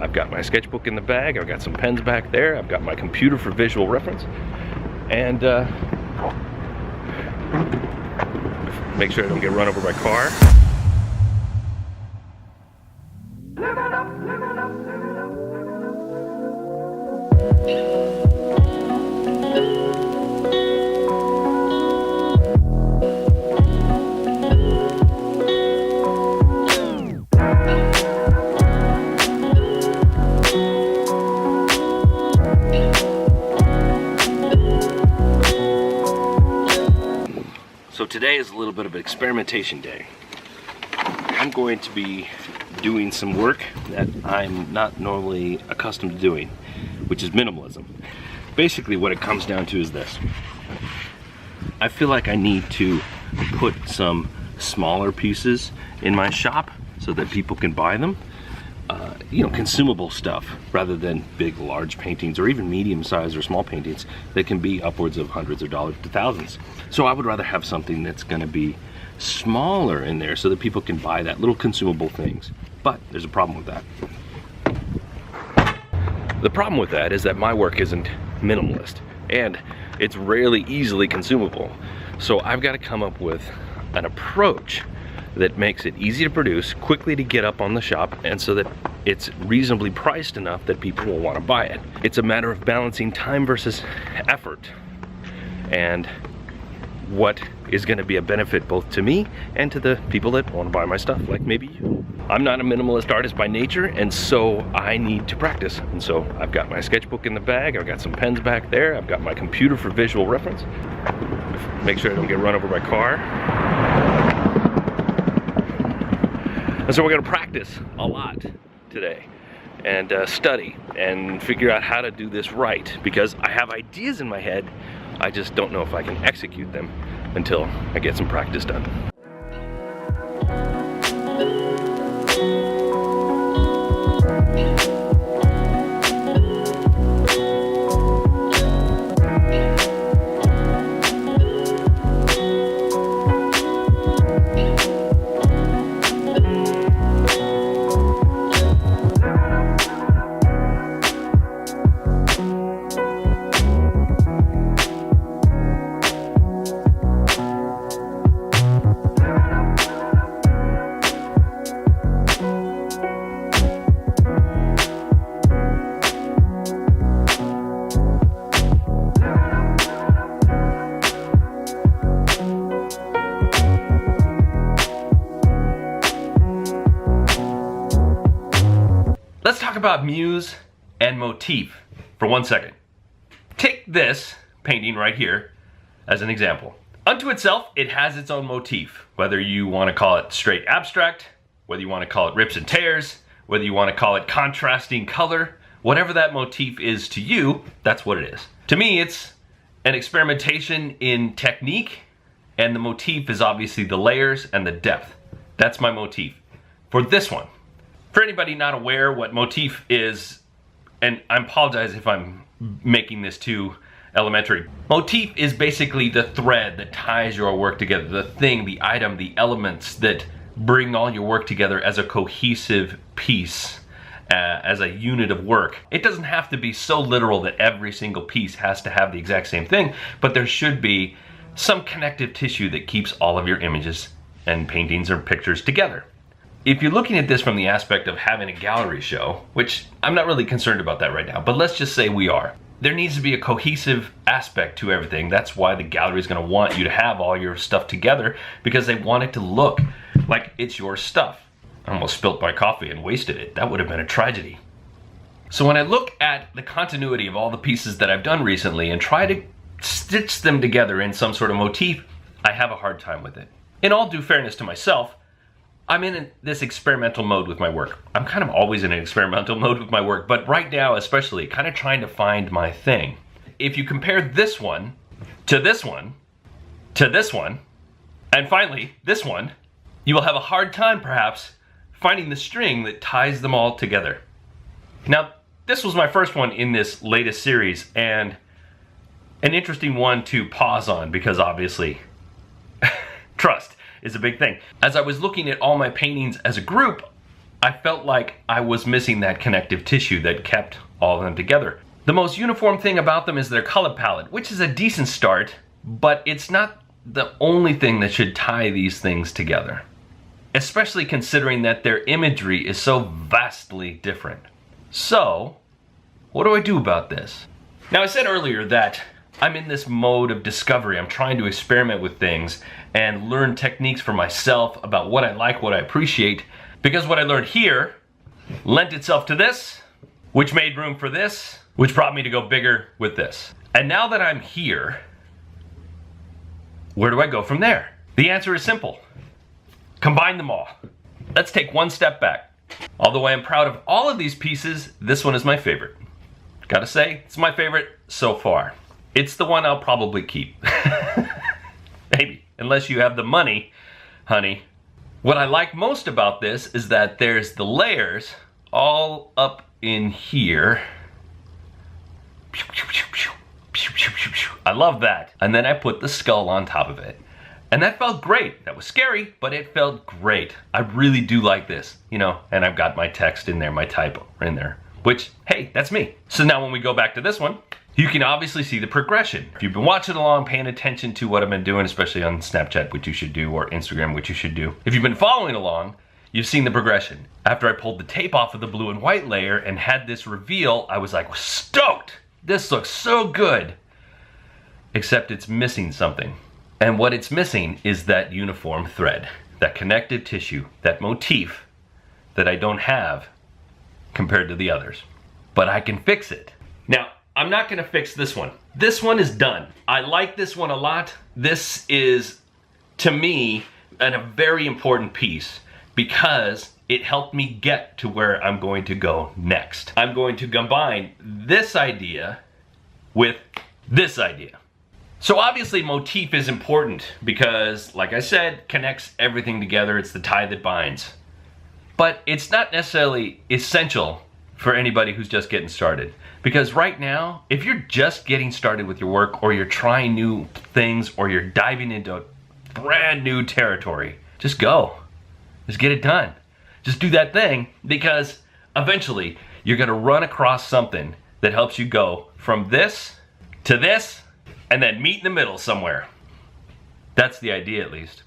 I've got my sketchbook in the bag, I've got some pens back there, I've got my computer for visual reference, and make sure I don't get run over by a car. So today is a little bit of an experimentation day. I'm going to be doing some work that I'm not normally accustomed to doing, which is minimalism. Basically what it comes down to is this. I feel like I need to put some smaller pieces in my shop so that people can buy them. You know, consumable stuff rather than big, large paintings or even medium size or small paintings that can be upwards of hundreds of dollars to thousands. So I would rather have something that's going to be smaller in there so that people can buy that, little consumable things. But there's a problem with that. The problem with that is that my work isn't minimalist and it's rarely easily consumable. So I've got to come up with an approach that makes it easy to produce, quickly to get up on the shop, and so that it's reasonably priced enough that people will want to buy it. It's a matter of balancing time versus effort and what is going to be a benefit both to me and to the people that want to buy my stuff, like maybe you. I'm not a minimalist artist by nature, and so I need to practice. And so I've got my sketchbook in the bag, I've got some pens back there, I've got my computer for visual reference. Make sure I don't get run over by a car. And so we're going to practice a lot today and study and figure out how to do this right, because I have ideas in my head, I just don't know if I can execute them until I get some practice done. Let's talk about muse and motif for 1 second. Take this painting right here as an example. Unto itself, it has its own motif, whether you want to call it straight abstract, whether you want to call it rips and tears, whether you want to call it contrasting color, whatever that motif is to you, that's what it is. To me, it's an experimentation in technique, and the motif is obviously the layers and the depth. That's my motif for this one. For anybody not aware what motif is, and I apologize if I'm making this too elementary. Motif is basically the thread that ties your work together, the thing, the item, the elements that bring all your work together as a cohesive piece, as a unit of work. It doesn't have to be so literal that every single piece has to have the exact same thing, but there should be some connective tissue that keeps all of your images and paintings or pictures together. If you're looking at this from the aspect of having a gallery show, which I'm not really concerned about that right now, but let's just say we are. There needs to be a cohesive aspect to everything. That's why the gallery is going to want you to have all your stuff together, because they want it to look like it's your stuff. I almost spilt my coffee and wasted it. That would have been a tragedy. So when I look at the continuity of all the pieces that I've done recently and try to stitch them together in some sort of motif, I have a hard time with it. In all due fairness to myself, I'm in this experimental mode with my work. I'm kind of always in an experimental mode with my work, but right now especially, kind of trying to find my thing. If you compare this one to this one to this one, and finally this one, you will have a hard time perhaps finding the string that ties them all together. Now, this was my first one in this latest series, and an interesting one to pause on because obviously trust is a big thing. As I was looking at all my paintings as a group, I felt like I was missing that connective tissue that kept all of them together. The most uniform thing about them is their color palette, which is a decent start, but it's not the only thing that should tie these things together, especially considering that their imagery is so vastly different. So, what do I do about this? Now, I said earlier that I'm in this mode of discovery. I'm trying to experiment with things and learn techniques for myself about what I like, what I appreciate, because what I learned here lent itself to this, which made room for this, which brought me to go bigger with this. And now that I'm here, where do I go from there? The answer is simple. Combine them all. Let's take one step back. Although I am proud of all of these pieces, this one is my favorite. Gotta say, it's my favorite so far. It's the one I'll probably keep. Maybe, unless you have the money, honey. What I like most about this is that there's the layers all up in here. I love that. And then I put the skull on top of it. And that felt great. That was scary, but it felt great. I really do like this, you know, and I've got my text in there, my typo in there, which, hey, that's me. So now when we go back to this one, you can obviously see the progression. If you've been watching along, paying attention to what I've been doing, especially on Snapchat, which you should do, or Instagram, which you should do. If you've been following along, you've seen the progression. After I pulled the tape off of the blue and white layer and had this reveal, I was like, stoked! This looks so good! Except it's missing something. And what it's missing is that uniform thread, that connective tissue, that motif that I don't have compared to the others. But I can fix it. Now, I'm not gonna fix this one. This one is done. I like this one a lot. This is, to me, a very important piece because it helped me get to where I'm going to go next. I'm going to combine this idea with this idea. So obviously motif is important because, like I said, connects everything together. It's the tie that binds. But it's not necessarily essential for anybody who's just getting started. Because right now, if you're just getting started with your work, or you're trying new things, or you're diving into brand new territory, just go. Just get it done. Just do that thing, because eventually you're gonna run across something that helps you go from this to this, and then meet in the middle somewhere. That's the idea, at least.